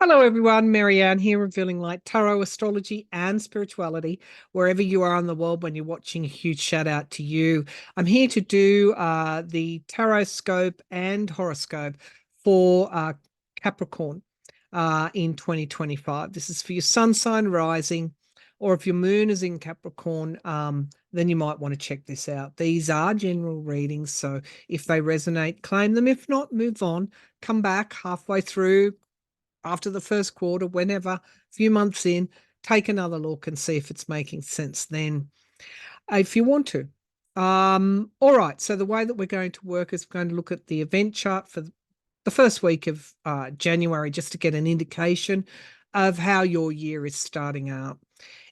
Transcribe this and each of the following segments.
Hello, everyone. Maryann here, revealing light, tarot, astrology, and spirituality. Wherever you are in the world when you're watching, a huge shout out to you. I'm here to do the tarot scope and horoscope for Capricorn in 2025. This is for your sun sign rising, or if your moon is in Capricorn, then you might want to check this out. These are general readings, so if they resonate, claim them. If not, move on. Come back halfway through, after the first quarter, whenever, a few months in, take another look and see if it's making sense then, if you want to. All right, so the way that we're going to work is we're going to look at the event chart for the first week of January, just to get an indication of how your year is starting out.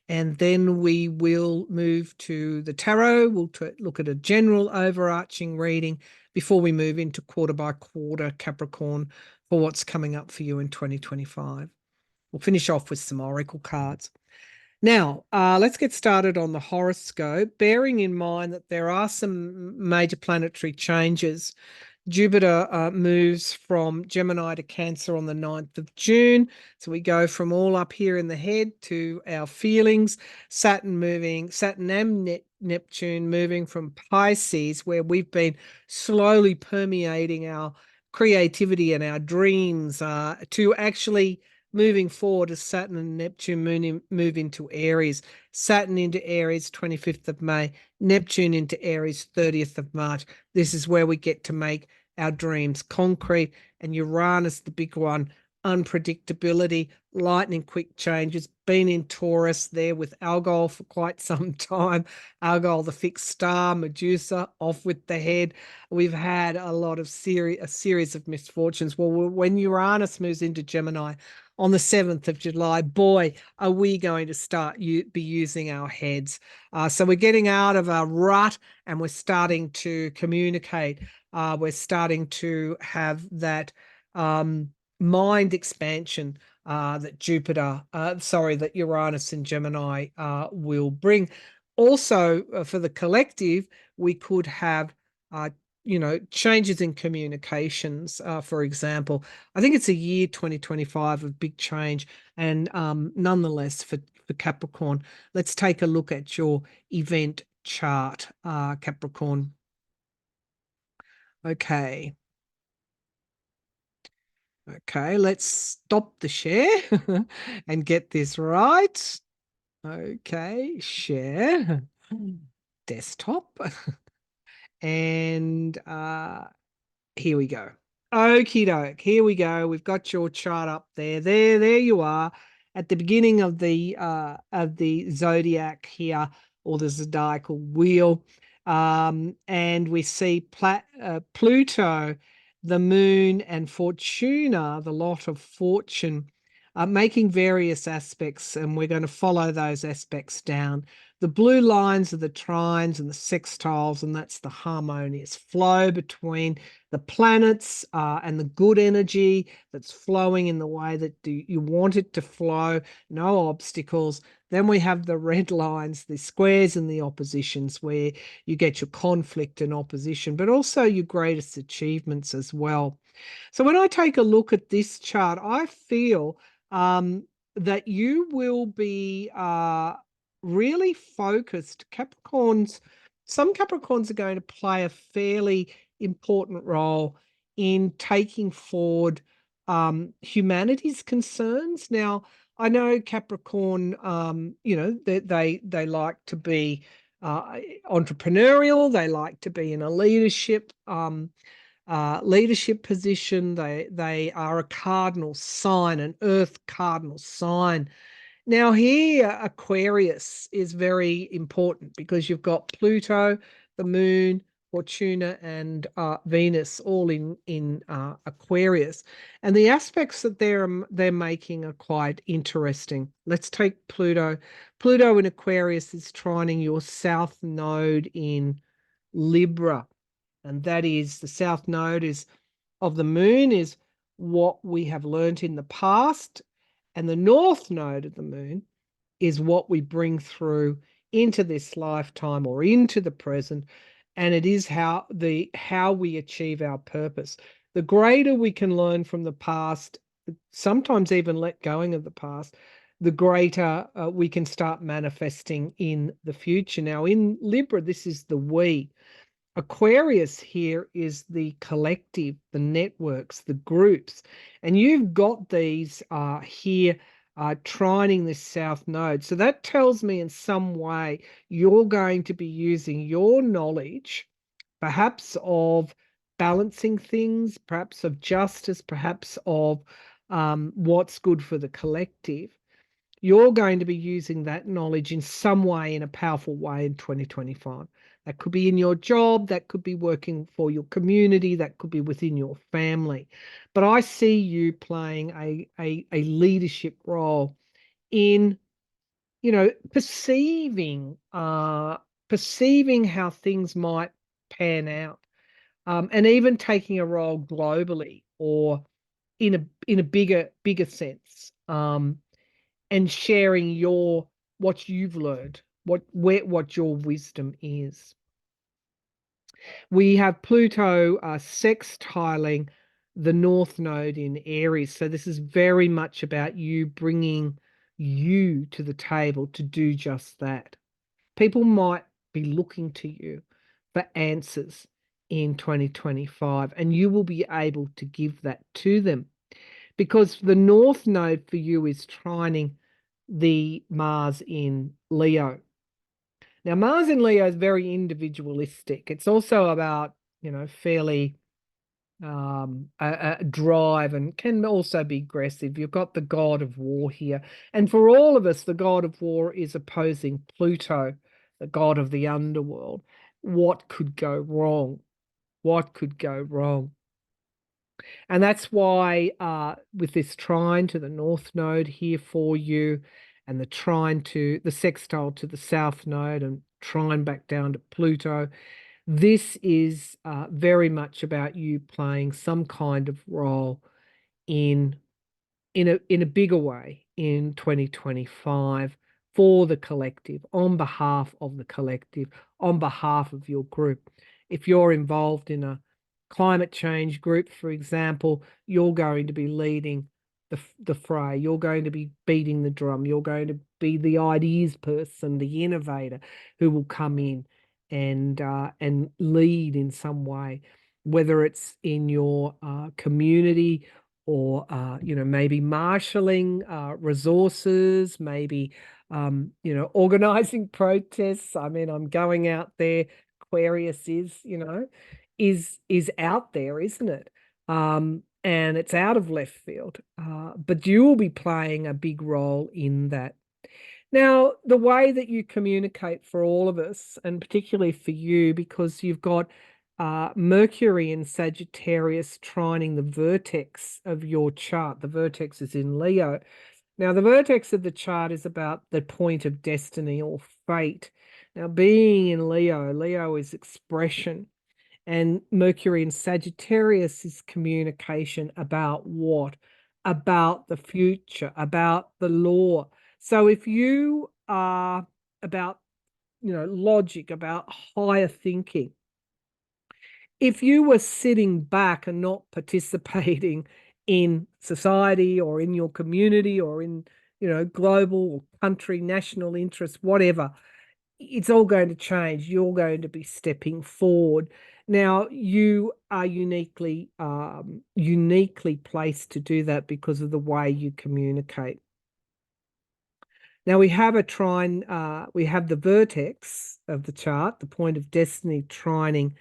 And then we will move to the tarot. We'll look at a general overarching reading before we move into quarter by quarter Capricorn for what's coming up for you in 2025. We'll finish off with some oracle cards. Now, let's get started on the horoscope, bearing in mind that there are some major planetary changes. Jupiter moves from Gemini to Cancer on the 9th of June. So we go from all up here in the head to our feelings. Saturn and Neptune moving from Pisces, where we've been slowly permeating our creativity and our dreams, to actually moving forward as Saturn and Neptune move into Aries. Saturn into Aries 25th of May, Neptune into Aries 30th of March. This is where we get to make our dreams concrete. And Uranus, the big one, unpredictability, lightning quick changes. Been in Taurus there with Algol for quite some time. Algol, the fixed star, Medusa, off with the head. We've had a series of misfortunes. Well, when Uranus moves into Gemini on the 7th of July, boy, are we going to start be using our heads. So we're getting out of a rut and we're starting to communicate. We're starting to have that mind expansion that that Uranus and Gemini will bring. Also, for the collective, we could have changes in communications. For example, I think it's a year 2025 of big change. And nonetheless, for Capricorn, let's take a look at your event chart, Capricorn. Okay. Okay, let's stop the share and get this right. Okay, share desktop. And here we go. Okie doke. Here we go. We've got your chart up there. There you are at the beginning of the zodiac here, or the zodiacal wheel. And we see Pluto, the moon, and Fortuna, the lot of fortune, making various aspects, and we're going to follow those aspects down. The blue lines are the trines and the sextiles, and that's the harmonious flow between the planets and the good energy that's flowing in the way that you want it to flow, no obstacles. Then we have the red lines, the squares and the oppositions, where you get your conflict and opposition, but also your greatest achievements as well. So when I take a look at this chart, I feel that you will be really focused. Some Capricorns are going to play a fairly important role in taking forward humanity's concerns. Now, I know Capricorn, they like to be entrepreneurial. They like to be in a leadership position. They are a cardinal sign, an earth cardinal sign. Now here, Aquarius is very important because you've got Pluto, the moon, Fortuna, and Venus all in Aquarius, and the aspects that they're making are quite interesting. Let's take Pluto. Pluto in Aquarius is trining your south node in Libra, and that is the south node of the moon is what we have learnt in the past, and the north node of the moon is what we bring through into this lifetime or into the present, and it is how we achieve our purpose. The greater we can learn from the past sometimes even let going of the past, the greater we can start manifesting in the future. Now, in Libra, this is the we. Aquarius here is the collective, the networks, the groups. And you've got these here trining this south node. So that tells me in some way you're going to be using your knowledge, perhaps of balancing things, perhaps of justice, perhaps of what's good for the collective. You're going to be using that knowledge in some way, in a powerful way in 2025. That could be in your job, that could be working for your community, that could be within your family. But I see you playing a leadership role in, perceiving how things might pan out, and even taking a role globally or in a bigger sense, and sharing what you've learned, what your wisdom is. We have Pluto sextiling the North Node in Aries. So this is very much about you bringing you to the table to do just that. People might be looking to you for answers in 2025, and you will be able to give that to them, because the North Node for you is trining the Mars in Leo. Now, Mars in Leo is very individualistic. It's also about, fairly a drive, and can also be aggressive. You've got the god of war here. And for all of us, the god of war is opposing Pluto, the god of the underworld. What could go wrong? What could go wrong? And that's why with this trine to the North Node here for you, and the sextile to the South Node, and trine back down to Pluto, this is very much about you playing some kind of role in in a bigger way in 2025 for the collective, on behalf of the collective, on behalf of your group. If you're involved in a climate change group, for example, you're going to be leading the fray. You're going to be beating the drum. You're going to be the ideas person, the innovator, who will come in and lead in some way, whether it's in your community, or maybe marshalling resources, maybe organizing protests. I mean, I'm going out there. Aquarius is out there, isn't it? And it's out of left field, but you will be playing a big role in that. Now, the way that you communicate for all of us, and particularly for you, because you've got Mercury in Sagittarius trining the vertex of your chart. The vertex is in Leo. Now, the vertex of the chart is about the point of destiny or fate. Now, being in Leo, Leo is expression, and Mercury in Sagittarius is communication about what? About the future, about the law. So if you are about, logic, about higher thinking, if you were sitting back and not participating in society or in your community or in, global or country, national interest, whatever, it's all going to change. You're going to be stepping forward. Now, you are uniquely placed to do that because of the way you communicate. Now we have a trine, we have the vertex of the chart, the point of destiny trining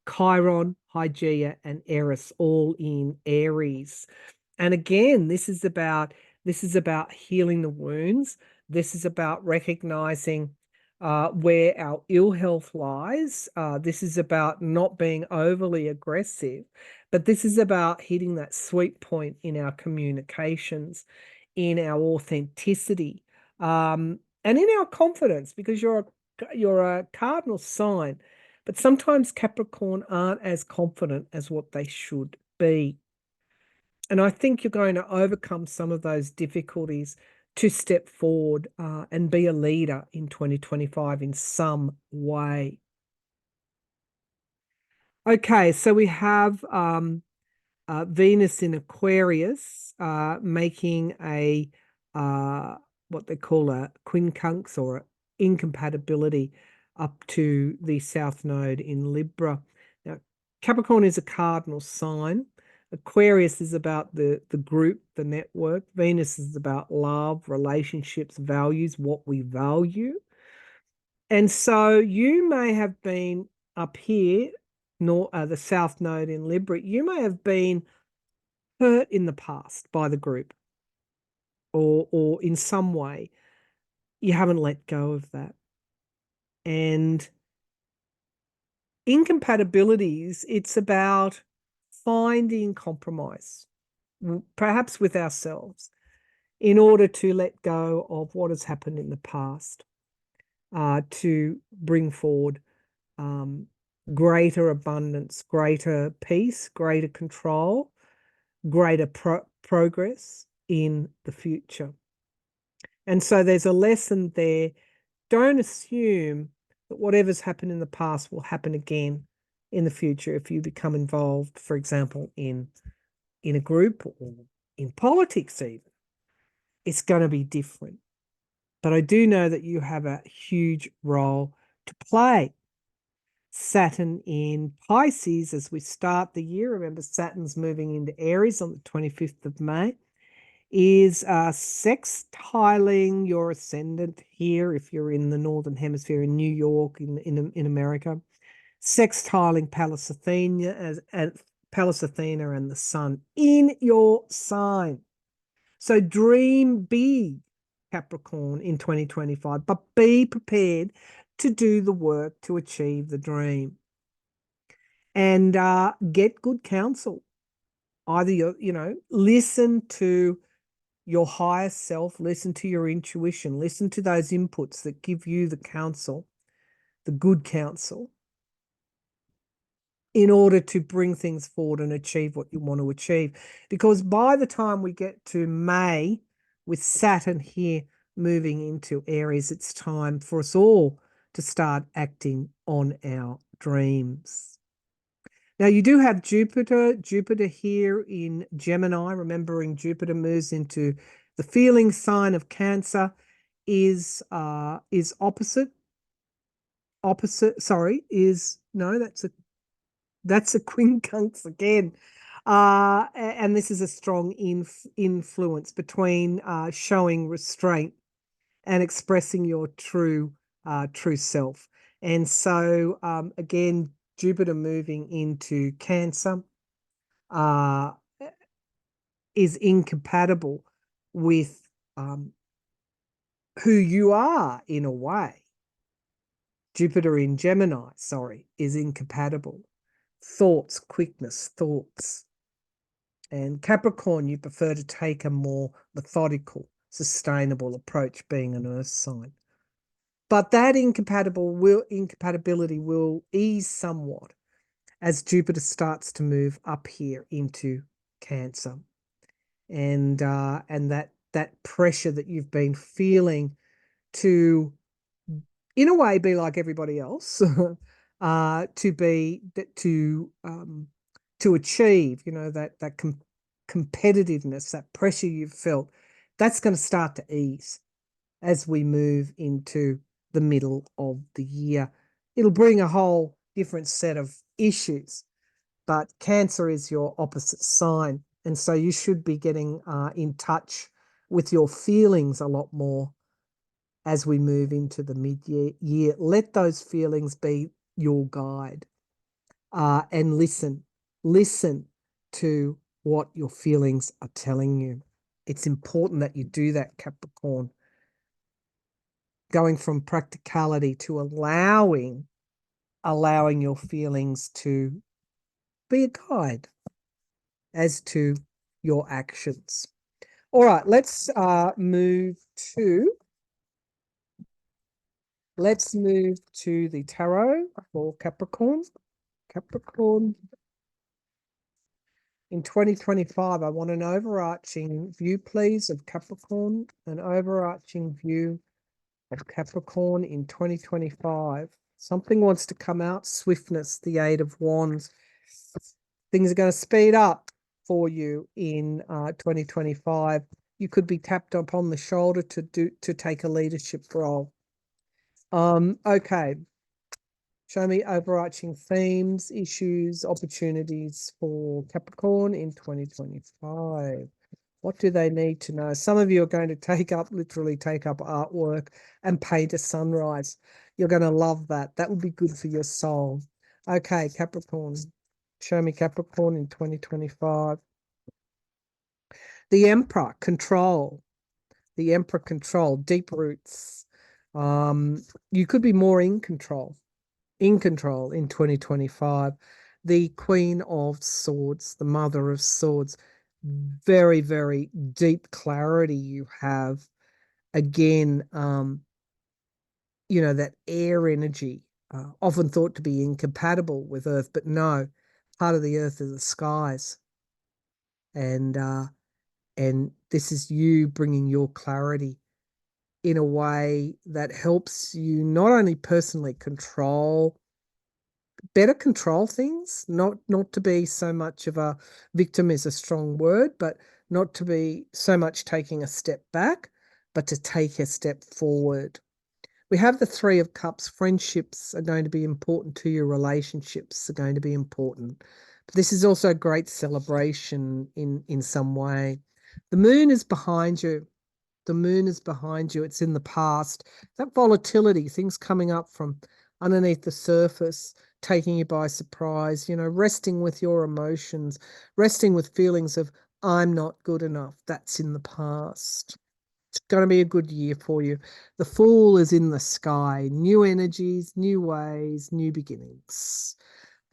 Chiron, Hygeia, and Eris, all in Aries. And again, this is about healing the wounds. This is about recognizing where our ill health lies. This is about not being overly aggressive, but this is about hitting that sweet point in our communications, in our authenticity, and in our confidence, because you're a cardinal sign, but sometimes Capricorn aren't as confident as what they should be. And I think you're going to overcome some of those difficulties to step forward and be a leader in 2025 in some way. Okay, so we have Venus in Aquarius, making a what they call a quincunx or incompatibility up to the South Node in Libra. Now, Capricorn is a cardinal sign. Aquarius is about the group, the network. Venus is about love, relationships, values, what we value. And so you may have been up here, the South Node in Libra. You may have been hurt in the past by the group, or in some way you haven't let go of that. And incompatibilities, it's about finding compromise, perhaps with ourselves, in order to let go of what has happened in the past, to bring forward greater abundance, greater peace, greater control, greater progress in the future. And so there's a lesson there. Don't assume that whatever's happened in the past will happen again in the future if you become involved, for example, in a group or in politics even. It's going to be different. But I do know that you have a huge role to play. Saturn in Pisces as we start the year. Remember, Saturn's moving into Aries on the 25th of May. Is sextiling your ascendant here if you're in the Northern Hemisphere, in New York, in America. Sextiling Pallas Athena and the Sun in your sign. So dream big, Capricorn, in 2025, but be prepared to do the work to achieve the dream. And get good counsel. Either listen to your higher self, listen to your intuition, listen to those inputs that give you the counsel, the good counsel, in order to bring things forward and achieve what you want to achieve. Because by the time we get to May, with Saturn here moving into Aries, it's time for us all to start acting on our dreams. Now, you do have Jupiter here in Gemini. Remembering Jupiter moves into the feeling sign of Cancer, is opposite. Sorry, that's a quincunx again. And this is a strong influence between showing restraint and expressing your true self. And so again, Jupiter moving into Cancer is incompatible with who you are in a way. Jupiter in Gemini, is incompatible. Thoughts, quickness, thoughts. And Capricorn, you prefer to take a more methodical, sustainable approach, being an earth sign. But that incompatibility will ease somewhat as Jupiter starts to move up here into Cancer. And that pressure that you've been feeling to, in a way, be like everybody else, to achieve, that competitiveness, that pressure you've felt, that's going to start to ease as we move into the middle of the year. It'll bring a whole different set of issues, but Cancer is your opposite sign. And so you should be getting in touch with your feelings a lot more as we move into the mid-year. Let those feelings be your guide, and listen to what your feelings are telling you. It's important that you do that, Capricorn. Going from practicality to allowing your feelings to be a guide as to your actions. All right, let's move to the tarot for Capricorn. Capricorn in 2025. I want an overarching view, please, of Capricorn. An overarching view of Capricorn in 2025. Something wants to come out. Swiftness, the Eight of Wands. Things are going to speed up. for you in 2025. You could be tapped upon the shoulder to take a leadership role. Okay. Show me overarching themes, issues, opportunities for Capricorn in 2025. What do they need to know? Some of you are going to literally take up artwork and paint a sunrise. You're going to love that. That would be good for your soul. Okay, Capricorn. Show me Capricorn in 2025. The Emperor, control. The Emperor, control, deep roots. You could be more in control in 2025. The Queen of Swords, the Mother of Swords, very, very deep clarity you have. Again, that air energy, often thought to be incompatible with Earth, but no, part of the Earth is the skies. And this is you bringing your clarity in a way that helps you not only personally better control things, not to be so much of a victim is a strong word, but not to be so much taking a step back, but to take a step forward. We have the Three of Cups. Friendships are going to be important to you. Relationships are going to be important. But this is also a great celebration in some way. The moon is behind you. The moon is behind you. It's in the past. That volatility, things coming up from underneath the surface, taking you by surprise, resting with your emotions, resting with feelings of, I'm not good enough. That's in the past. It's going to be a good year for you. The Fool is in the sky. New energies, new ways, new beginnings.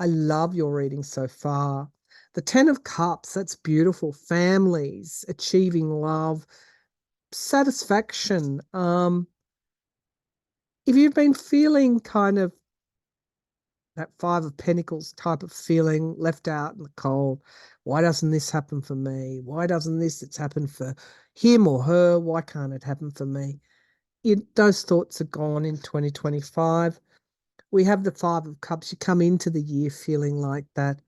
I love your reading so far. The Ten of Cups, that's beautiful. Families, achieving love, satisfaction. If you've been feeling kind of that Five of Pentacles type of feeling, left out in the cold, why doesn't this happen for me? Why doesn't it's happened for him or her? Why can't it happen for me? Those thoughts are gone in 2025. We have the Five of Cups. You come into the year feeling like that.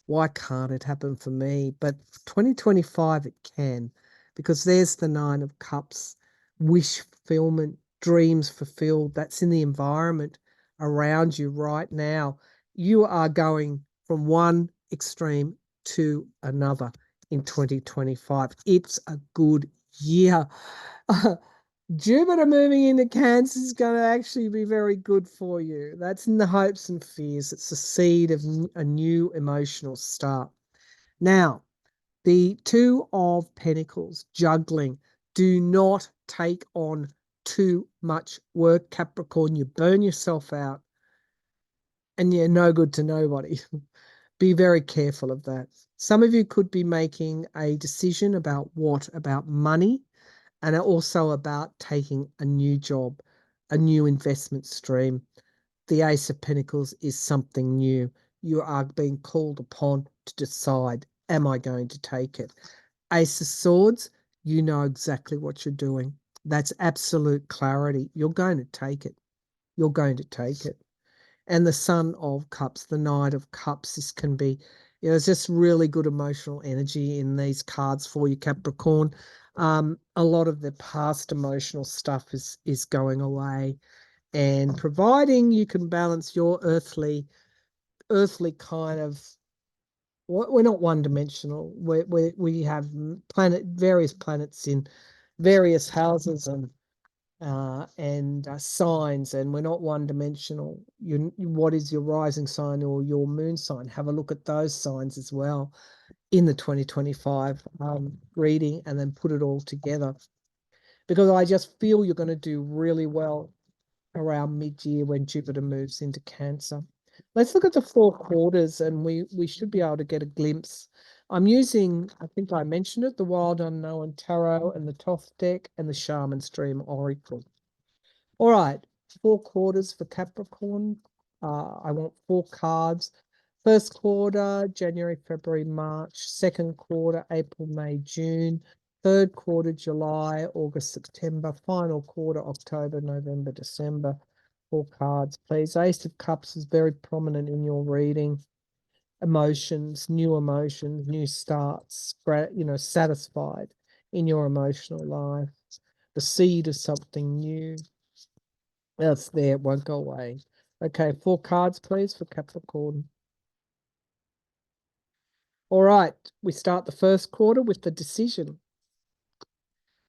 Why can't it happen for me? But 2025 it can, because there's the Nine of Cups, wish fulfillment, dreams fulfilled. That's in the environment around you right now. You are going from one extreme to another in 2025. It's a good year. Jupiter moving into Cancer is going to actually be very good for you. That's in the hopes and fears. It's the seed of a new emotional start. Now, the Two of Pentacles, juggling. Do not take on too much work, Capricorn. You burn yourself out and you're no good to nobody. Be very careful of that. Some of you could be making a decision about money, and also about taking a new job, a new investment stream. The Ace of Pentacles is something new. You are being called upon to decide, am I going to take it? Ace of Swords, you know exactly what you're doing. That's absolute clarity. You're going to take it. You're going to take it. And the Sun of Cups, the Knight of Cups, this can be, there's just really good emotional energy in these cards for you, Capricorn. A lot of the past emotional stuff is going away, and providing you can balance your earthly kind of, we're not one-dimensional. We have various planets in various houses and signs, and we're not one-dimensional. What is your rising sign or your moon sign? Have a look at those signs as well in the 2025 reading, and then put it all together, because I just feel you're going to do really well around mid-year when Jupiter moves into Cancer. Let's look at the 4 quarters, and we should be able to get a glimpse. I'm using, I think I mentioned it, the Wild Unknown Tarot and the Thoth deck and the Shaman's Dream Oracle. All right, 4 quarters for Capricorn. I want 4 cards. First quarter, January, February, March. Second quarter, April, May, June. Third quarter, July, August, September. Final quarter, October, November, December. 4 cards, please. Ace of Cups is very prominent in your reading. emotions, new starts, satisfied in your emotional life, the seed of something new. That's there, it won't go away. Okay, 4 cards, please, for Capricorn. All right, we start the first quarter with the decision.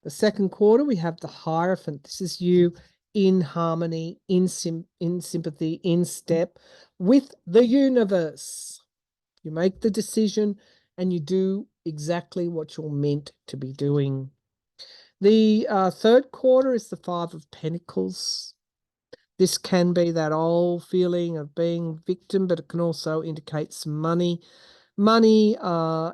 The second quarter, we have the Hierophant. This is you in harmony, in sympathy, in step with the universe. You make the decision and you do exactly what you're meant to be doing. The third quarter is the Five of Pentacles. This can be that old feeling of being victim, but it can also indicate some money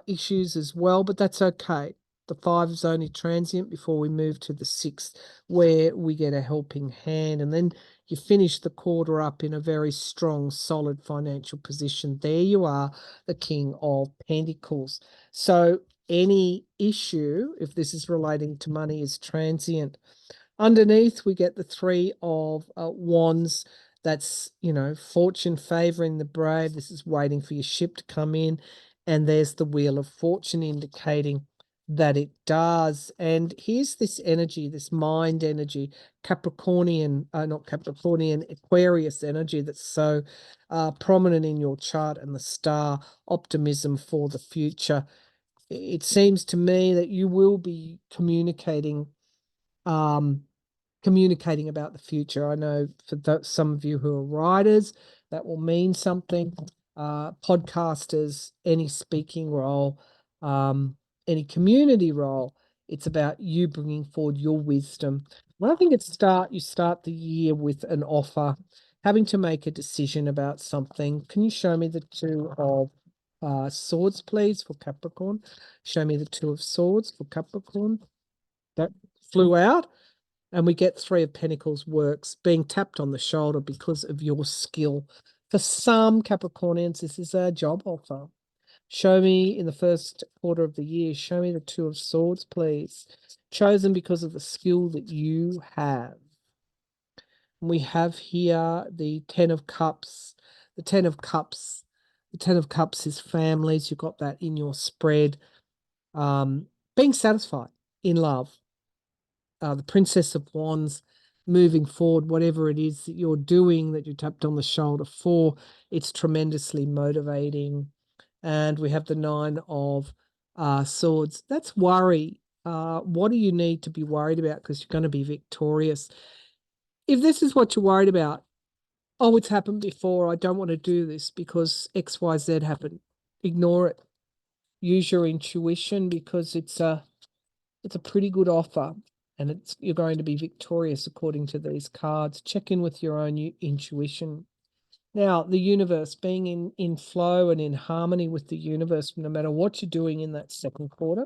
issues as well, but that's okay. The 5 is only transient before we move to the 6th, where we get a helping hand. And then you finish the quarter up in a very strong, solid financial position. There you are, the King of Pentacles. So any issue, if this is relating to money, is transient. Underneath, we get the 3 of Wands. That's, fortune favoring the brave. This is waiting for your ship to come in. And there's the Wheel of Fortune indicating that it does. And here's this energy, this mind energy, Capricornian, not Capricornian, Aquarius energy that's so prominent in your chart, and the star, optimism for the future. It seems to me that you will be communicating about the future. I know for some of you who are writers, that will mean something. Podcasters, any speaking role, any community role, it's about you bringing forward your wisdom. Well, I think you start the year with an offer, having to make a decision about something. Can you show me the 2 of Swords, please, for Capricorn? Show me the 2 of Swords for Capricorn. That flew out. And we get 3 of Pentacles works, being tapped on the shoulder because of your skill. For some Capricornians, this is a job offer. Show me in the first quarter of the year, show me the 2 of Swords, please. Chosen because of the skill that you have. We have here the 10 of Cups. The 10 of Cups. The 10 of Cups is families. You've got that in your spread. Being satisfied in love. The Princess of Wands, moving forward, whatever it is that you're doing that you tapped on the shoulder for, it's tremendously motivating. And we have the 9 of Swords. That's worry. What do you need to be worried about? Because you're going to be victorious. If this is what you're worried about, oh, it's happened before, I don't want to do this because XYZ happened. Ignore it. Use your intuition, because it's a pretty good offer. And you're going to be victorious according to these cards. Check in with your own intuition. Now, the universe, being in flow and in harmony with the universe, no matter what you're doing in that second quarter,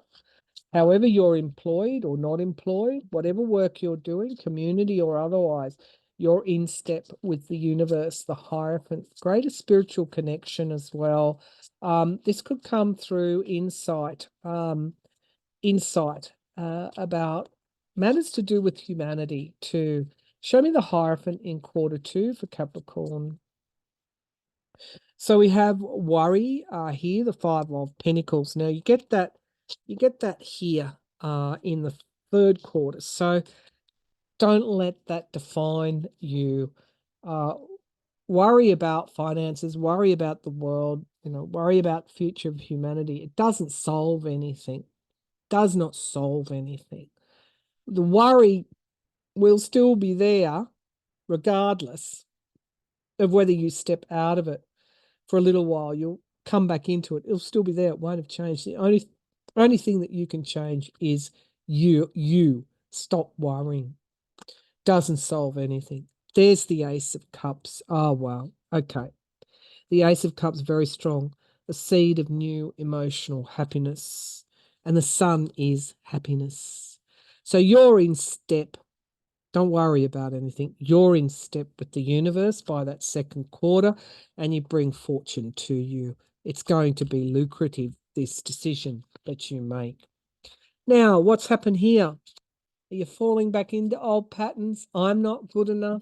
however you're employed or not employed, whatever work you're doing, community or otherwise, you're in step with the universe, the Hierophant, greater spiritual connection as well. This could come through insight about matters to do with humanity too. Show me the Hierophant in quarter 2 for Capricorn. So we have worry here, the 5 of Pentacles. Now you get that here in the third quarter. So don't let that define you. Worry about finances, worry about the world, worry about the future of humanity. It doesn't solve anything. Does not solve anything. The worry will still be there regardless of whether you step out of it for a little while. You'll come back into it. It'll still be there. It won't have changed. The only thing that you can change is you stop worrying. Doesn't solve anything. There's the Ace of Cups. Oh, wow. Okay. The Ace of Cups, very strong. The seed of new emotional happiness. And the sun is happiness. So you're in step. Don't worry about anything. You're in step with the universe by that second quarter, and you bring fortune to you. It's going to be lucrative, this decision that you make. Now, what's happened here? Are you falling back into old patterns? I'm not good enough.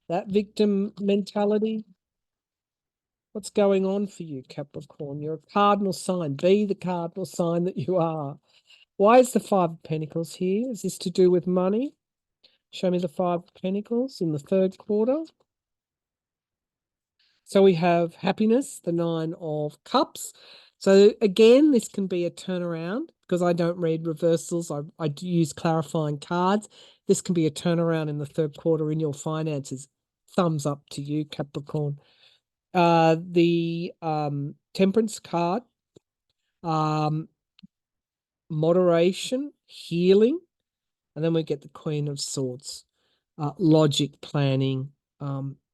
That victim mentality. What's going on for you, Capricorn? You're a cardinal sign. Be the cardinal sign that you are. Why is the Five of Pentacles here? Is this to do with money? Show me the Five of Pentacles in the third quarter. So we have happiness, the Nine of Cups. So again, this can be a turnaround because I don't read reversals. I do use clarifying cards. This can be a turnaround in the third quarter in your finances. Thumbs up to you, Capricorn. The Temperance card, moderation, healing, and then we get the Queen of Swords, logic, planning,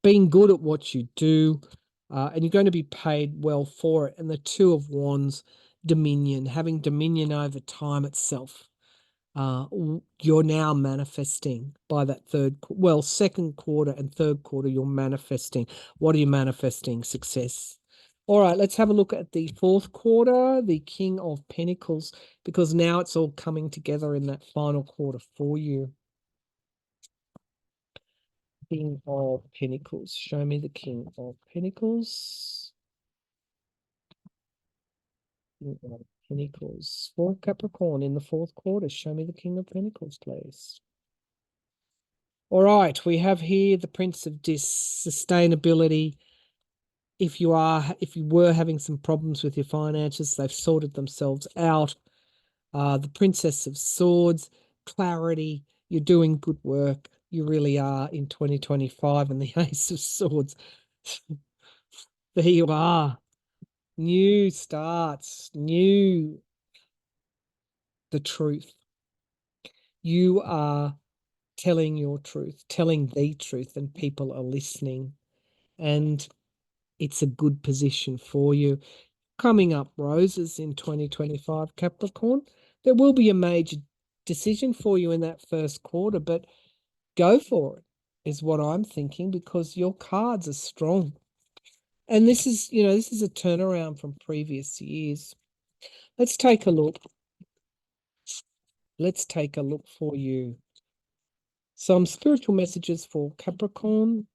being good at what you do, and you're going to be paid well for it. And the Two of Wands, dominion, having dominion over time itself. You're now manifesting by that second quarter and third quarter, you're manifesting. What are you manifesting? Success. All right, let's have a look at the fourth quarter, the King of Pentacles, because now it's all coming together in that final quarter for you. King of Pentacles. Show me the King of Pentacles. King of Pentacles. For Capricorn in the fourth quarter. Show me the King of Pentacles, please. All right, we have here the Prince of Sustainability. If you were having some problems with your finances, they've sorted themselves out. The Princess of Swords, clarity. You're doing good work. You really are in 2025. And the Ace of Swords. There you are. New starts. The truth. You are telling your truth, telling the truth, and people are listening. And it's a good position for you. Coming up roses in 2025, Capricorn. There will be a major decision for you in that first quarter, but go for it is what I'm thinking, because your cards are strong. And this is a turnaround from previous years. Let's take a look. Let's take a look for you. Some spiritual messages for Capricorn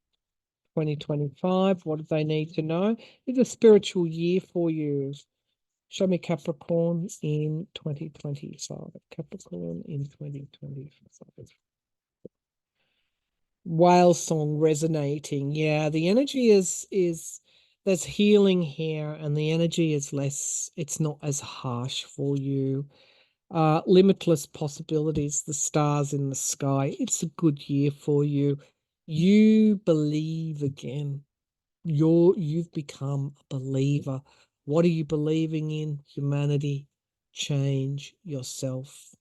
2025. What do they need to know? It's a spiritual year for you. Show me Capricorn in 2025. Capricorn in 2025. Whale song resonating. Yeah, the energy is there's healing here, and the energy is less, it's not as harsh for you. Limitless possibilities, the stars in the sky. It's a good year for you. You believe again. You've become a believer. What are you believing in? Humanity, change, yourself.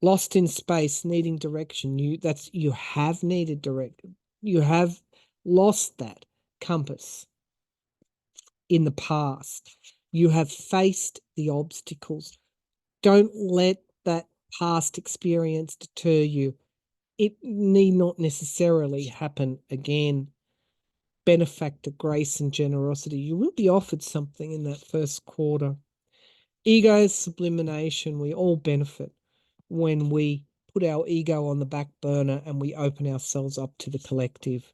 Lost in space, needing direction. You have needed direction. You have lost that compass in the past. You have faced the obstacles. Don't let that past experience deter you. It need not necessarily happen again. Benefactor, grace, and generosity. You will be offered something in that first quarter. Ego sublimation. We all benefit when we put our ego on the back burner and we open ourselves up to the collective.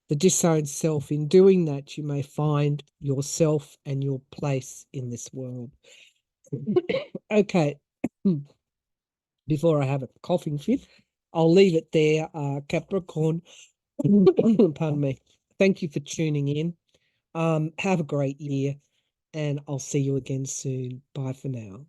The disowned self. In doing that, you may find yourself and your place in this world. Okay. Before I have a coughing fit, I'll leave it there, Capricorn. Pardon me. Thank you for tuning in. Have a great year, and I'll see you again soon. Bye for now.